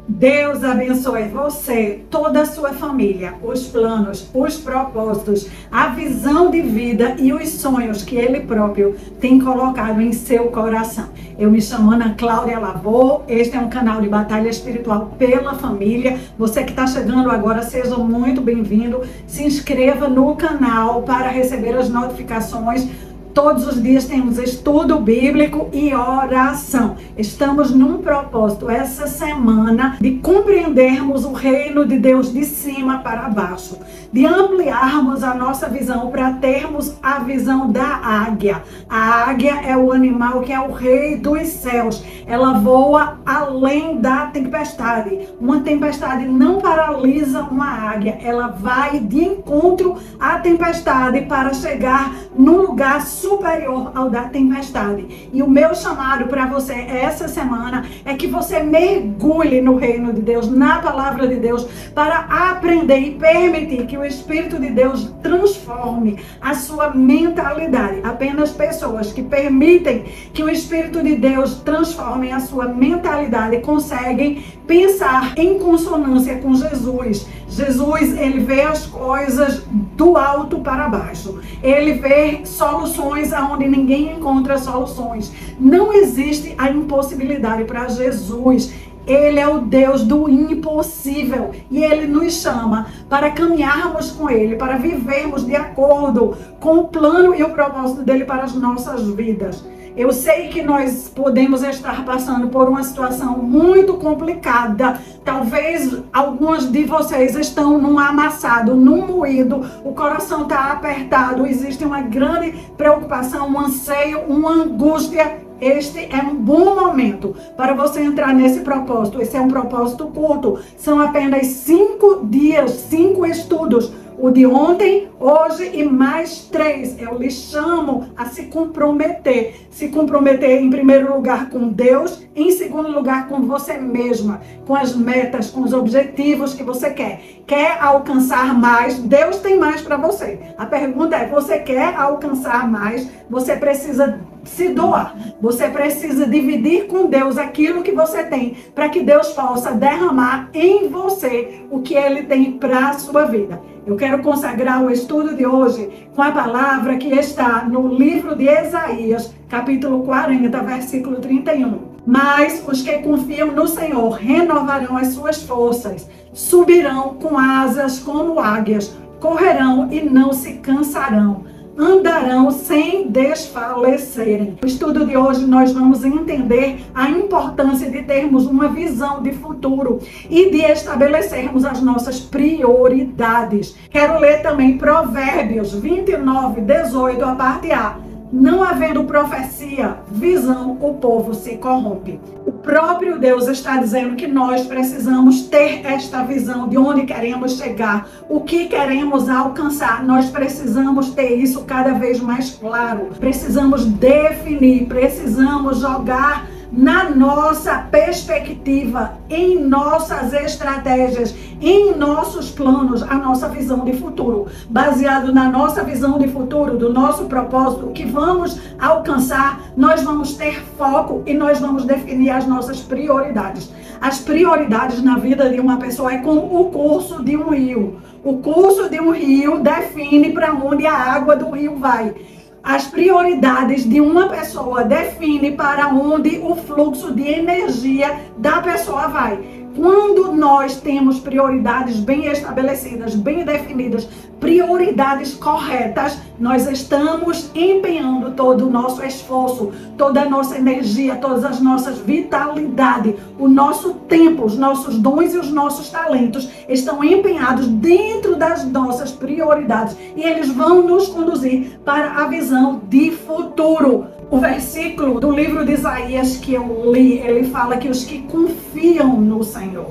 Deus abençoe você, toda a sua família, os planos, os propósitos, a visão de vida e os sonhos que Ele próprio tem colocado em seu coração. Eu me chamo Ana Cláudia Lavô, este é um canal de batalha espiritual pela família. Você que está chegando agora, seja muito bem-vindo. Se inscreva no canal para receber as notificações. Todos os dias temos estudo bíblico e oração. Estamos num propósito essa semana de compreendermos o reino de Deus de cima para baixo, de ampliarmos a nossa visão para termos a visão da águia. A águia é o animal que é o rei dos céus. Ela voa além da tempestade. Uma tempestade não paralisa uma águia. Ela vai de encontro à tempestade para chegar num lugar superior ao da tempestade. E o meu chamado para você essa semana é que você mergulhe no reino de Deus, na palavra de Deus, para aprender e permitir que o Espírito de Deus transforme a sua mentalidade. Apenas pessoas que permitem que o Espírito de Deus transforme a sua mentalidade conseguem pensar em consonância com Jesus. Jesus, ele vê as coisas do alto para baixo. Ele vê soluções aonde ninguém encontra soluções. Não existe a impossibilidade para Jesus. Ele é o Deus do impossível e Ele nos chama para caminharmos com Ele, para vivermos de acordo com o plano e o propósito dEle para as nossas vidas. Eu sei que nós podemos estar passando por uma situação muito complicada. Talvez alguns de vocês estão num amassado, num moído, o coração está apertado, existe uma grande preocupação, um anseio, uma angústia. Este é um bom momento para você entrar nesse propósito. Esse é um propósito curto. São apenas 5 dias, 5 estudos. O de ontem, hoje e mais 3. Eu lhe chamo a se comprometer. Se comprometer em primeiro lugar com Deus, em segundo lugar com você mesma, com as metas, com os objetivos que você quer. Quer alcançar mais? Deus tem mais para você. A pergunta é, você quer alcançar mais? Você precisa se doar. Você precisa dividir com Deus aquilo que você tem, para que Deus possa derramar em você o que Ele tem para a sua vida. Eu quero consagrar o estudo de hoje com a palavra que está no livro de Isaías, capítulo 40, versículo 31. Mas os que confiam no Senhor renovarão as suas forças, subirão com asas como águias, correrão e não se cansarão, andarão sem desfalecerem. No estudo de hoje nós vamos entender a importância de termos uma visão de futuro e de estabelecermos as nossas prioridades. Quero ler também Provérbios 29, 18, a parte A. Não havendo profecia, visão, o povo se corrompe. O próprio Deus está dizendo que nós precisamos ter esta visão de onde queremos chegar, o que queremos alcançar. Nós precisamos ter isso cada vez mais claro. Precisamos definir, precisamos jogar na nossa perspectiva, em nossas estratégias, em nossos planos, a nossa visão de futuro. Baseado na nossa visão de futuro, do nosso propósito, o que vamos alcançar, nós vamos ter foco e nós vamos definir as nossas prioridades. As prioridades na vida de uma pessoa é como o curso de um rio. O curso de um rio define para onde a água do rio vai. As prioridades de uma pessoa definem para onde o fluxo de energia da pessoa vai. Quando nós temos prioridades bem estabelecidas, bem definidas, prioridades corretas, nós estamos empenhando todo o nosso esforço, toda a nossa energia, todas as nossas vitalidades, o nosso tempo, os nossos dons e os nossos talentos estão empenhados dentro das nossas prioridades e eles vão nos conduzir para a visão de futuro. O versículo do livro de Isaías que eu li, ele fala que os que confiam no Senhor.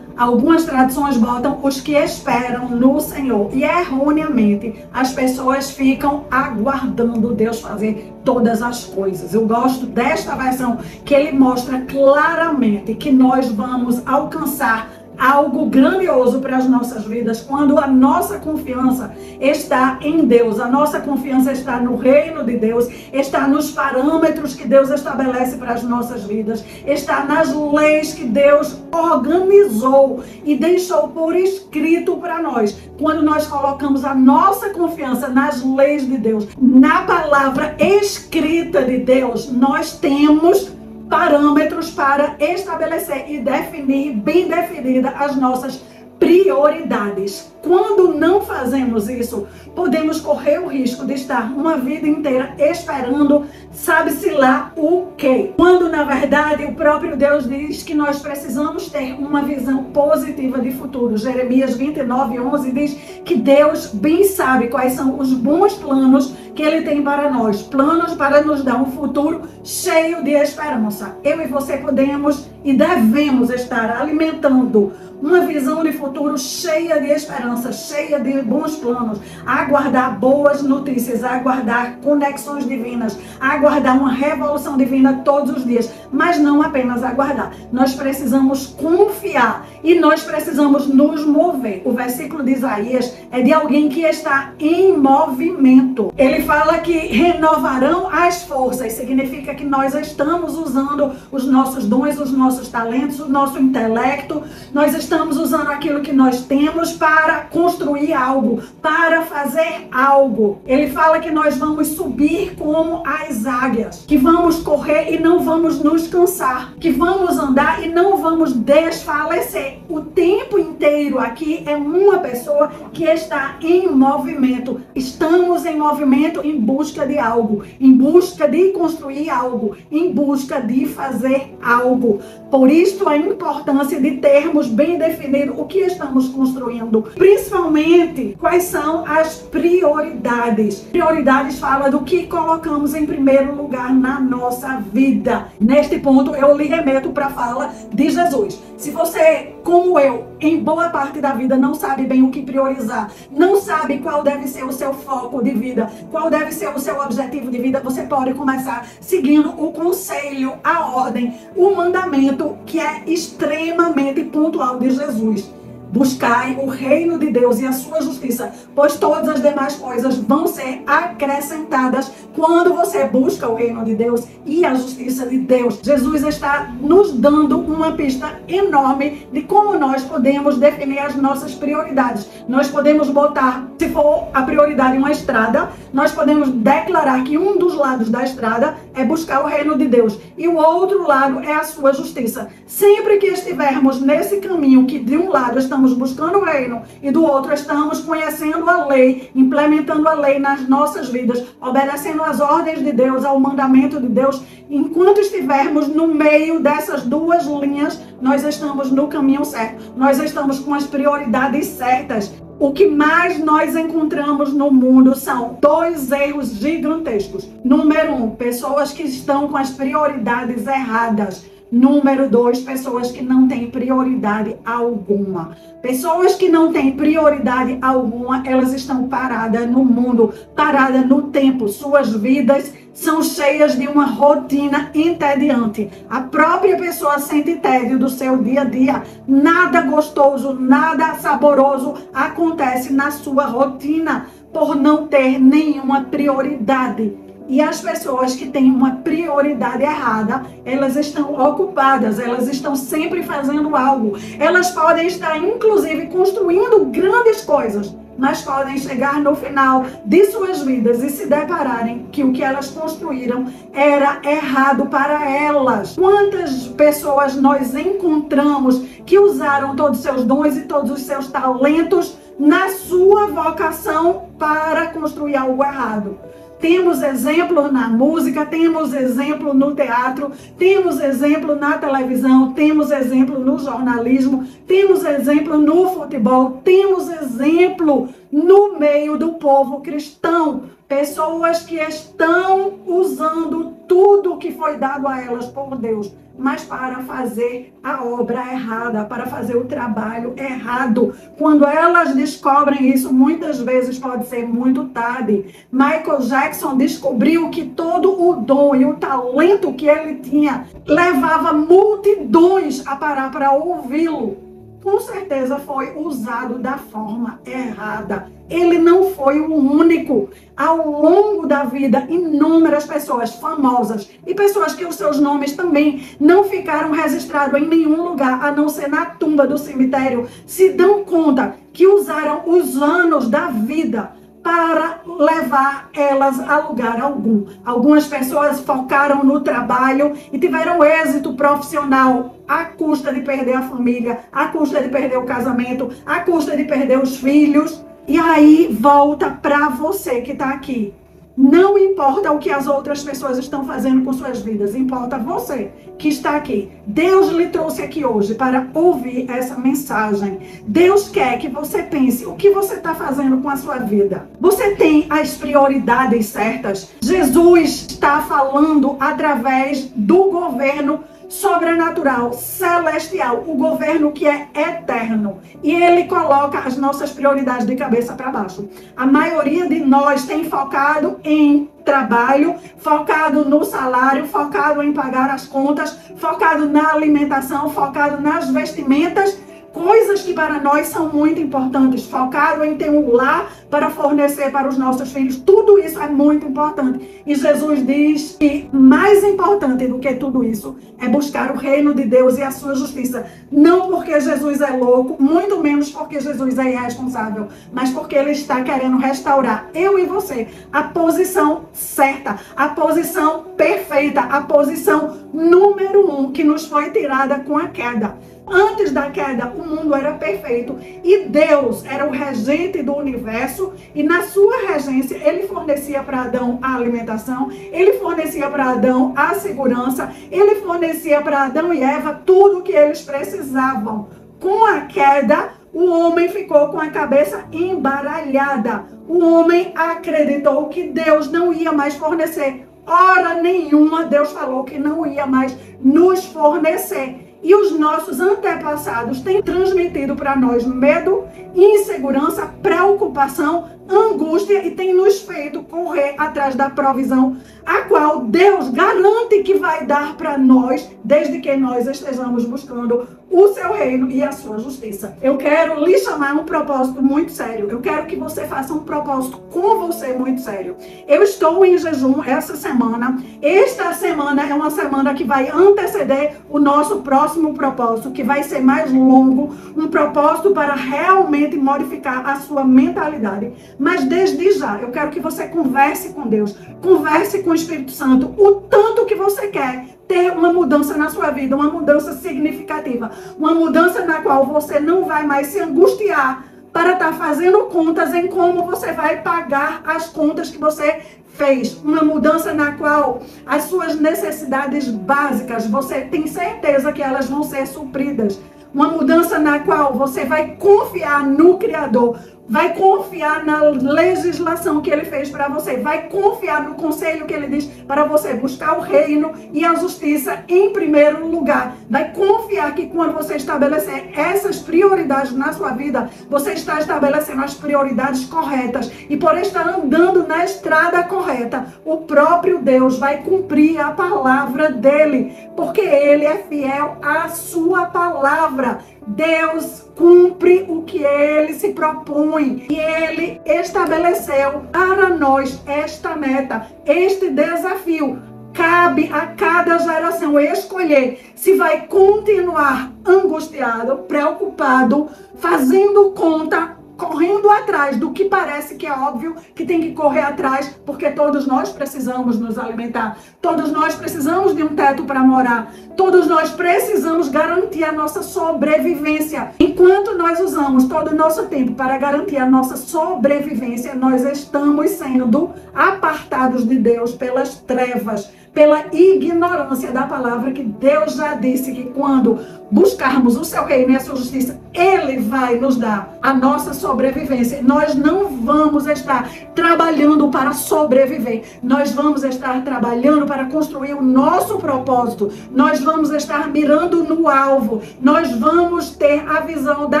Algumas traduções botam os que esperam no Senhor. E erroneamente as pessoas ficam aguardando Deus fazer todas as coisas. Eu gosto desta versão que ele mostra claramente que nós vamos alcançar algo grandioso para as nossas vidas quando a nossa confiança está em Deus, a nossa confiança está no reino de Deus, está nos parâmetros que Deus estabelece para as nossas vidas, está nas leis que Deus organizou e deixou por escrito para nós. Quando nós colocamos a nossa confiança nas leis de Deus, na palavra escrita de Deus, nós temos parâmetros para estabelecer e definir bem definida as nossas prioridades. Quando não fazemos isso, podemos correr o risco de estar uma vida inteira esperando, sabe-se lá o quê? Quando, na verdade, o próprio Deus diz que nós precisamos ter uma visão positiva de futuro. Jeremias 29:11 diz que Deus bem sabe quais são os bons planos que Ele tem para nós. Planos para nos dar um futuro cheio de esperança. Eu e você podemos e devemos estar alimentando uma visão de futuro cheia de esperança, cheia de bons planos, aguardar boas notícias, aguardar conexões divinas, aguardar uma revolução divina todos os dias, mas não apenas aguardar. Nós precisamos confiar e nós precisamos nos mover. O versículo de Isaías é de alguém que está em movimento. Ele fala que renovarão as forças, significa que nós estamos usando os nossos dons, os nossos talentos, o nosso intelecto, nós estamos usando aquilo que nós temos para construir algo, para fazer algo. Ele fala que nós vamos subir como as águias, que vamos correr e não vamos nos cansar, que vamos andar e não vamos desfalecer. O tempo inteiro aqui é uma pessoa que está em movimento. Estamos em movimento em busca de algo, em busca de construir algo, em busca de fazer algo. Por isso a importância de termos bem definido o que estamos construindo, principalmente quais são as prioridades. Prioridades fala do que colocamos em primeiro lugar na nossa vida. Neste ponto eu lhe remeto para a fala de Jesus. Se você, como eu, em boa parte da vida não sabe bem o que priorizar, não sabe qual deve ser o seu foco de vida, qual deve ser o seu objetivo de vida, você pode começar seguindo o conselho, a ordem, o mandamento que é extremamente pontual de Jesus. Buscai o reino de Deus e a sua justiça, pois todas as demais coisas vão ser acrescentadas quando você busca o reino de Deus e a justiça de Deus. Jesus está nos dando uma pista enorme de como nós podemos definir as nossas prioridades. Nós podemos botar, se for a prioridade uma estrada, nós podemos declarar que um dos lados da estrada é buscar o reino de Deus e o outro lado é a sua justiça. Sempre que estivermos nesse caminho que de um lado estamos buscando o reino e do outro estamos conhecendo a lei, implementando a lei nas nossas vidas, obedecendo as ordens de Deus, ao mandamento de Deus, enquanto estivermos no meio dessas duas linhas, nós estamos no caminho certo, nós estamos com as prioridades certas. O que mais nós encontramos no mundo são dois erros gigantescos. Número 1, pessoas que estão com as prioridades erradas. Número 2, pessoas que não têm prioridade alguma. Pessoas que não têm prioridade alguma, elas estão paradas no mundo, paradas no tempo. Suas vidas são cheias de uma rotina entediante. A própria pessoa sente tédio do seu dia a dia. Nada gostoso, nada saboroso acontece na sua rotina por não ter nenhuma prioridade. E as pessoas que têm uma prioridade errada, elas estão ocupadas, elas estão sempre fazendo algo. Elas podem estar, inclusive, construindo grandes coisas, mas podem chegar no final de suas vidas e se depararem que o que elas construíram era errado para elas. Quantas pessoas nós encontramos que usaram todos os seus dons e todos os seus talentos na sua vocação para construir algo errado? Temos exemplo na música, temos exemplo no teatro, temos exemplo na televisão, temos exemplo no jornalismo, temos exemplo no futebol, temos exemplo no meio do povo cristão. Pessoas que estão usando tudo que foi dado a elas por Deus, mas para fazer a obra errada, para fazer o trabalho errado. Quando elas descobrem isso, muitas vezes pode ser muito tarde. Michael Jackson descobriu que todo o dom e o talento que ele tinha levava multidões a parar para ouvi-lo. com certeza foi usado da forma errada. Ele não foi o único. Ao longo da vida, inúmeras pessoas famosas e pessoas que os seus nomes também não ficaram registrados em nenhum lugar, a não ser na tumba do cemitério, se dão conta que usaram os anos da vida para levar elas a lugar algum. Algumas pessoas focaram no trabalho e tiveram êxito profissional à custa de perder a família, à custa de perder o casamento, à custa de perder os filhos. E aí volta para você que está aqui. Não importa o que as outras pessoas estão fazendo com suas vidas, importa você que está aqui. Deus lhe trouxe aqui hoje para ouvir essa mensagem. Deus quer que você pense o que você está fazendo com a sua vida. Você tem as prioridades certas? Jesus está falando através do governo sobrenatural, celestial, o governo que é eterno. E ele coloca as nossas prioridades de cabeça para baixo. A maioria de nós tem focado em trabalho, focado no salário, focado em pagar as contas, focado na alimentação, focado nas vestimentas, coisas que para nós são muito importantes, focado em ter um lar para fornecer para os nossos filhos. Tudo isso é muito importante. E Jesus diz que mais importante do que tudo isso é buscar o reino de Deus e a sua justiça. Não porque Jesus é louco, muito menos porque Jesus é irresponsável, mas porque ele está querendo restaurar eu e você a posição certa, a posição perfeita, a posição número 1 que nos foi tirada com a queda. Antes da queda, o mundo era perfeito e Deus era o regente do universo e na sua regência ele fornecia para Adão a alimentação, ele fornecia para Adão a segurança, ele fornecia para Adão e Eva tudo o que eles precisavam. Com a queda, o homem ficou com a cabeça embaralhada. O homem acreditou que Deus não ia mais fornecer. Hora nenhuma Deus falou que não ia mais nos fornecer. E os nossos antepassados têm transmitido para nós medo, insegurança, preocupação, angústia e tem nos feito correr atrás da provisão, a qual Deus garante que vai dar para nós, desde que nós estejamos buscando o seu reino e a sua justiça. Eu quero lhe chamar um propósito muito sério. Eu quero que você faça um propósito com você muito sério. Eu estou em jejum essa semana. Esta semana é uma semana que vai anteceder o nosso próximo propósito, que vai ser mais longo, um propósito para realmente modificar a sua mentalidade. Mas desde já, eu quero que você converse com Deus, converse com o Espírito Santo, o tanto que você quer ter uma mudança na sua vida, uma mudança significativa, uma mudança na qual você não vai mais se angustiar para estar fazendo contas em como você vai pagar as contas que você fez. Uma mudança na qual as suas necessidades básicas, você tem certeza que elas vão ser supridas. Uma mudança na qual você vai confiar no Criador, vai confiar na legislação que ele fez para você, vai confiar no conselho que ele diz para você buscar o reino e a justiça em primeiro lugar. Vai confiar que quando você estabelecer essas prioridades na sua vida, você está estabelecendo as prioridades corretas. E por estar andando na estrada correta, o próprio Deus vai cumprir a palavra dele, porque ele é fiel à sua palavra. Deus cumpre o que ele se propõe e ele estabeleceu para nós esta meta, este desafio. Cabe a cada geração escolher se vai continuar angustiado, preocupado, fazendo conta, correndo atrás do que parece que é óbvio que tem que correr atrás, porque todos nós precisamos nos alimentar, todos nós precisamos de um teto para morar, todos nós precisamos garantir a nossa sobrevivência. Enquanto nós usamos todo o nosso tempo para garantir a nossa sobrevivência, nós estamos sendo apartados de Deus pelas trevas, pela ignorância da palavra, que Deus já disse que quando buscarmos o seu reino e a sua justiça, ele vai nos dar a nossa sobrevivência. Nós não vamos estar trabalhando para sobreviver, nós vamos estar trabalhando para construir o nosso propósito, nós vamos estar mirando no alvo, nós vamos ter a visão da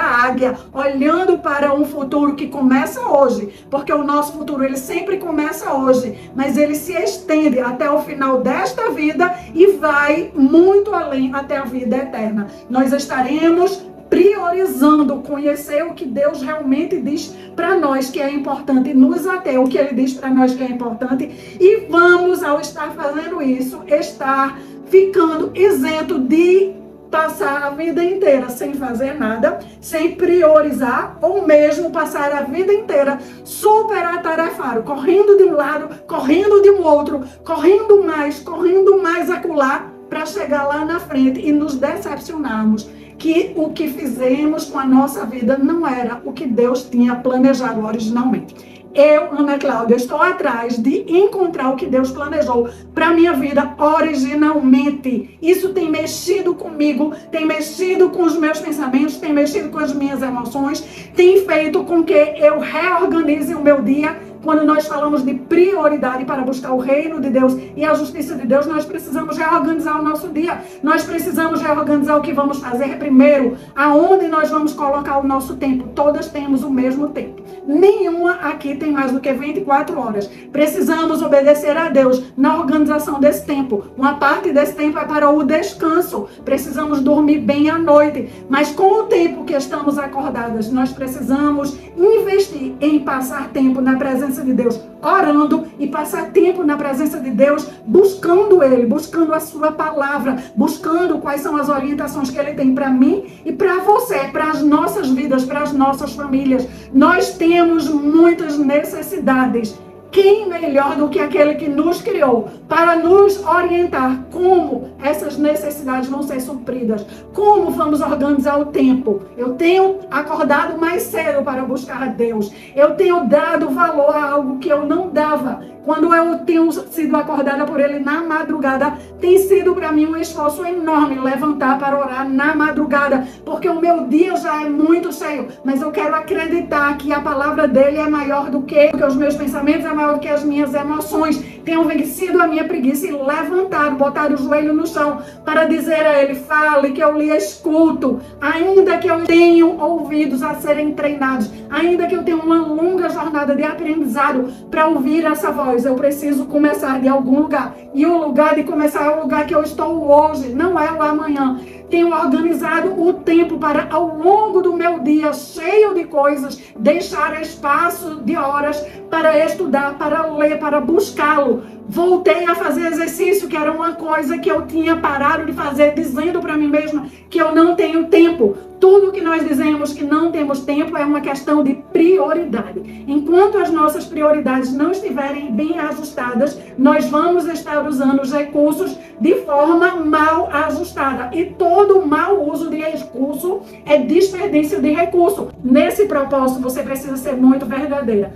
águia, olhando para um futuro que começa hoje, porque o nosso futuro ele sempre começa hoje, mas ele se estende até o final desta vida e vai muito além até a vida eterna. Nós estaremos priorizando precisando conhecer o que Deus realmente diz para nós que é importante, nos ater o que Ele diz para nós que é importante, e vamos, ao estar fazendo isso, estar ficando isento de passar a vida inteira sem fazer nada, sem priorizar, ou mesmo passar a vida inteira super atarefado, correndo de um lado, correndo de um outro, correndo mais acolá, para chegar lá na frente e nos decepcionarmos que o que fizemos com a nossa vida não era o que Deus tinha planejado originalmente. Eu, Ana Cláudia, estou atrás de encontrar o que Deus planejou para a minha vida originalmente. Isso tem mexido comigo, tem mexido com os meus pensamentos, tem mexido com as minhas emoções, tem feito com que eu reorganize o meu dia. Quando nós falamos de prioridade para buscar o reino de Deus e a justiça de Deus, nós precisamos reorganizar o nosso dia. Nós precisamos reorganizar o que vamos fazer primeiro, aonde nós vamos colocar o nosso tempo. Todas temos o mesmo tempo. Nenhuma aqui tem mais do que 24 horas. Precisamos obedecer a Deus na organização desse tempo. Uma parte desse tempo é para o descanso. Precisamos dormir bem à noite. Mas com o tempo que estamos acordadas, nós precisamos investir em passar tempo na presença de Deus, orando, e passar tempo na presença de Deus, buscando Ele, buscando a sua palavra, buscando quais são as orientações que Ele tem para mim e para você, para as nossas vidas, para as nossas famílias. Nós temos muitas necessidades. Quem melhor do que aquele que nos criou para nos orientar como essas necessidades vão ser supridas? Como vamos organizar o tempo? Eu tenho acordado mais cedo para buscar a Deus. Eu tenho dado valor a algo que eu não dava. Quando eu tenho sido acordada por Ele na madrugada, tem sido para mim um esforço enorme levantar para orar na madrugada, porque o meu dia já é muito cheio, mas eu quero acreditar que a palavra dele é maior do que os meus pensamentos, é maior do que as minhas emoções. Tenho vencido a minha preguiça e levantar, botar o joelho no chão para dizer a Ele: fale, que eu lhe escuto, ainda que eu tenha ouvidos a serem treinados, ainda que eu tenha uma longa jornada de aprendizado para ouvir essa voz. Eu preciso começar de algum lugar. E o lugar de começar é o lugar que eu estou hoje, não é o amanhã. Tenho organizado o tempo para, ao longo do meu dia, cheio de coisas, deixar espaço de horas para estudar, para ler, para buscá-lo. Voltei a fazer exercício, que era uma coisa que eu tinha parado de fazer, dizendo para mim mesma que eu não tenho tempo. Tudo que nós dizemos que não temos tempo é uma questão de prioridade. Enquanto as nossas prioridades não estiverem bem ajustadas, nós vamos estar usando os recursos de forma mal ajustada. E todo mau uso de recurso é desperdício de recurso. Nesse propósito, você precisa ser muito verdadeira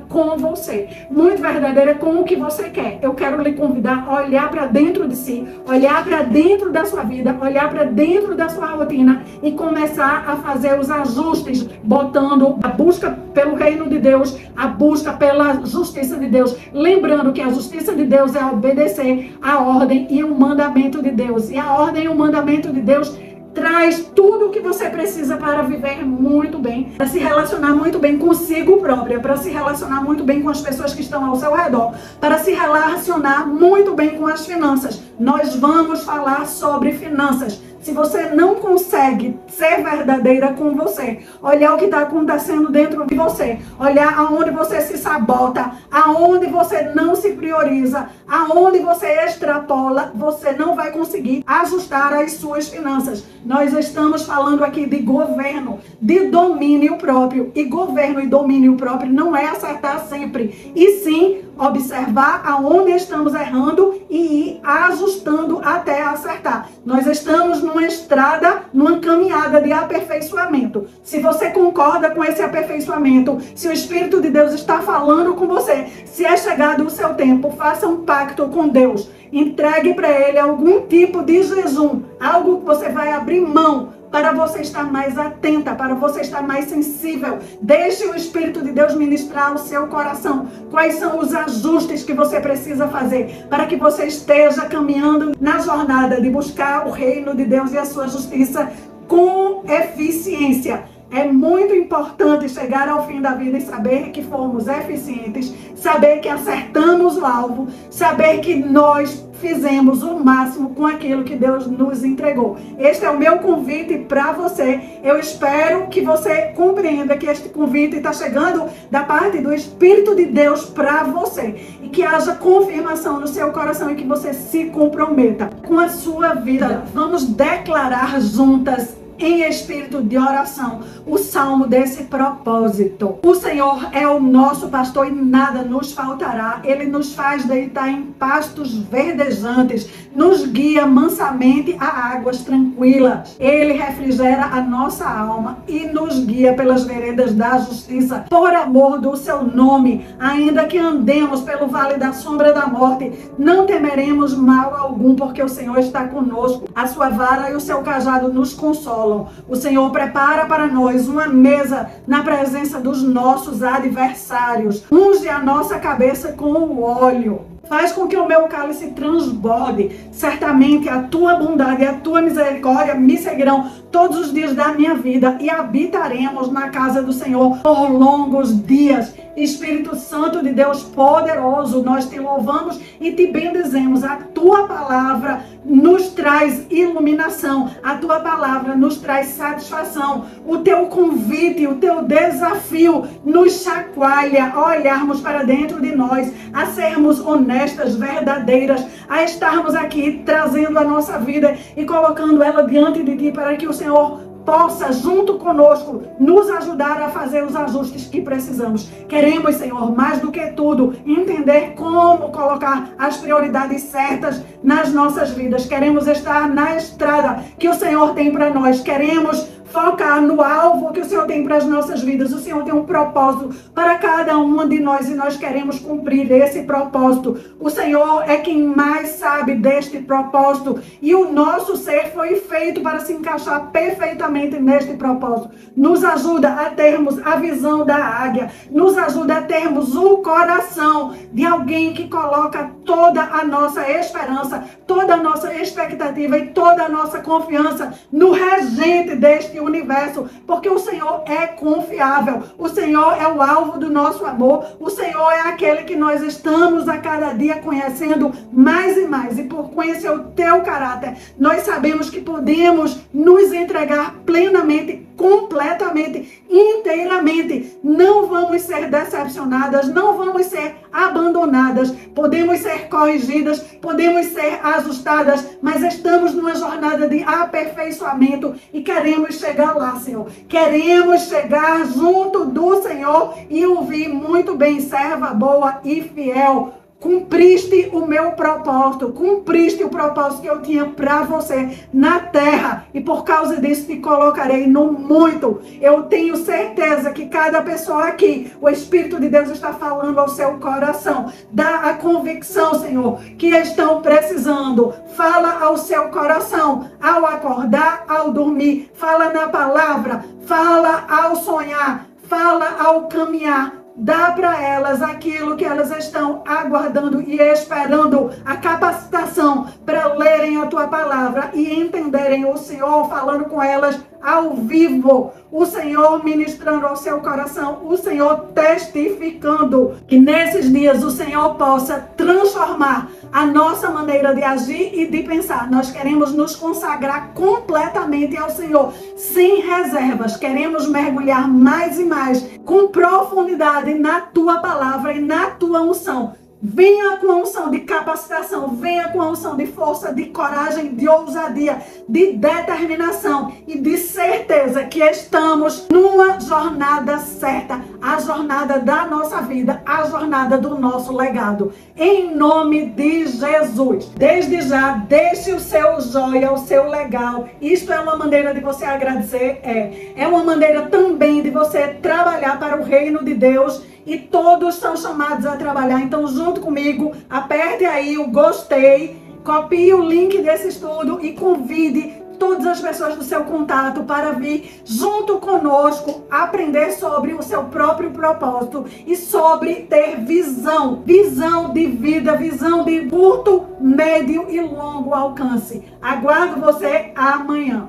com você, muito verdadeira com o que você quer. Eu quero lhe convidar a olhar para dentro de si, olhar para dentro da sua vida, olhar para dentro da sua rotina e começar a fazer os ajustes, botando a busca pelo reino de Deus, a busca pela justiça de Deus. Lembrando que a justiça de Deus é obedecer a ordem e o mandamento de Deus. E a ordem e o mandamento de Deus traz tudo o que você precisa para viver muito bem, para se relacionar muito bem consigo própria, para se relacionar muito bem com as pessoas que estão ao seu redor, para se relacionar muito bem com as finanças. Nós vamos falar sobre finanças. Se você não consegue ser verdadeira com você, olhar o que está acontecendo dentro de você, olhar aonde você se sabota, aonde você não se prioriza, aonde você extrapola, você não vai conseguir ajustar as suas finanças. Nós estamos falando aqui de governo, de domínio próprio. E governo e domínio próprio não é acertar sempre, e sim observar aonde estamos errando e ir ajustando até acertar. Nós estamos numa estrada, numa caminhada de aperfeiçoamento. Se você concorda com esse aperfeiçoamento, se o Espírito de Deus está falando com você, se é chegado o seu tempo, faça um pacto com Deus. Entregue para Ele algum tipo de jejum, algo que você vai abrir mão, para você estar mais atenta, para você estar mais sensível. Deixe o Espírito de Deus ministrar o seu coração. Quais são os ajustes que você precisa fazer para que você esteja caminhando na jornada de buscar o reino de Deus e a sua justiça com eficiência. É muito importante chegar ao fim da vida e saber que fomos eficientes, saber que acertamos o alvo, saber que nós fizemos o máximo com aquilo que Deus nos entregou. Este é o meu convite para você. Eu espero que você compreenda que este convite está chegando da parte do Espírito de Deus para você. E que haja confirmação no seu coração e que você se comprometa com a sua vida. Vamos declarar juntas, em espírito de oração, o salmo desse propósito. O Senhor é o nosso pastor e nada nos faltará. Ele nos faz deitar em pastos verdejantes, nos guia mansamente a águas tranquilas. Ele refrigera a nossa alma e nos guia pelas veredas da justiça, por amor do seu nome. Ainda que andemos pelo vale da sombra da morte, não temeremos mal algum, porque o Senhor está conosco. A sua vara e o seu cajado nos consolam. O Senhor prepara para nós uma mesa na presença dos nossos adversários. Unge a nossa cabeça com o óleo. Faz com que o meu cálice transborde. Certamente a tua bondade e a tua misericórdia me seguirão todos os dias da minha vida e habitaremos na casa do Senhor por longos dias. Espírito Santo de Deus poderoso, nós te louvamos e te bendizemos. A tua palavra nos traz iluminação, a tua palavra nos traz satisfação. O teu convite, o teu desafio nos chacoalha a olharmos para dentro de nós, a sermos honestas, verdadeiras, a estarmos aqui trazendo a nossa vida e colocando ela diante de ti para que o Senhor possa, junto conosco, nos ajudar a fazer os ajustes que precisamos. Queremos, Senhor, mais do que tudo, entender como colocar as prioridades certas nas nossas vidas. Queremos estar na estrada que o Senhor tem para nós. Queremos focar no alvo que o Senhor tem para as nossas vidas. O Senhor tem um propósito para cada uma de nós e nós queremos cumprir esse propósito. O Senhor é quem mais sabe deste propósito e o nosso ser foi feito para se encaixar perfeitamente neste propósito. Nos ajuda a termos a visão da águia, nos ajuda a termos o coração de alguém que coloca toda a nossa esperança, toda a nossa expectativa e toda a nossa confiança no regente deste universo, porque o Senhor é confiável, o Senhor é o alvo do nosso amor, o Senhor é aquele que nós estamos a cada dia conhecendo mais e mais, e por conhecer o teu caráter, nós sabemos que podemos nos entregar plenamente, completamente, inteiramente. Não vamos ser decepcionadas, não vamos ser abandonadas, podemos ser corrigidas, podemos ser ajustadas, mas estamos numa jornada de aperfeiçoamento e queremos chegar lá, Senhor. Queremos chegar junto do Senhor e ouvir: muito bem, serva boa e fiel. Cumpriste o meu propósito, cumpriste o propósito que eu tinha para você na terra e por causa disso te colocarei no muito. Eu tenho certeza que cada pessoa aqui, o Espírito de Deus está falando ao seu coração. Dá a convicção, Senhor, que estão precisando. Fala ao seu coração ao acordar, ao dormir. Fala na palavra, fala ao sonhar, fala ao caminhar. Dá para elas aquilo que elas estão aguardando e esperando, a capacitação para lerem a tua palavra e entenderem o Senhor falando com elas ao vivo, o Senhor ministrando ao seu coração, o Senhor testificando. Que nesses dias o Senhor possa transformar a nossa maneira de agir e de pensar. Nós queremos nos consagrar completamente ao Senhor, sem reservas. Queremos mergulhar mais e mais, com profundidade na tua palavra e na tua unção. Venha com a unção de capacitação, venha com a unção de força, de coragem, de ousadia, de determinação e de certeza que estamos numa jornada certa, a jornada da nossa vida, a jornada do nosso legado. Em nome de Jesus. Desde já, deixe o seu joia, o seu legal. Isto é uma maneira de você agradecer, é uma maneira também de você trabalhar para o reino de Deus. E todos são chamados a trabalhar. Então, junto comigo, aperte aí o gostei, copie o link desse estudo e convide todas as pessoas do seu contato para vir junto conosco aprender sobre o seu próprio propósito e sobre ter visão de vida, visão de curto, médio e longo alcance. Aguardo você amanhã.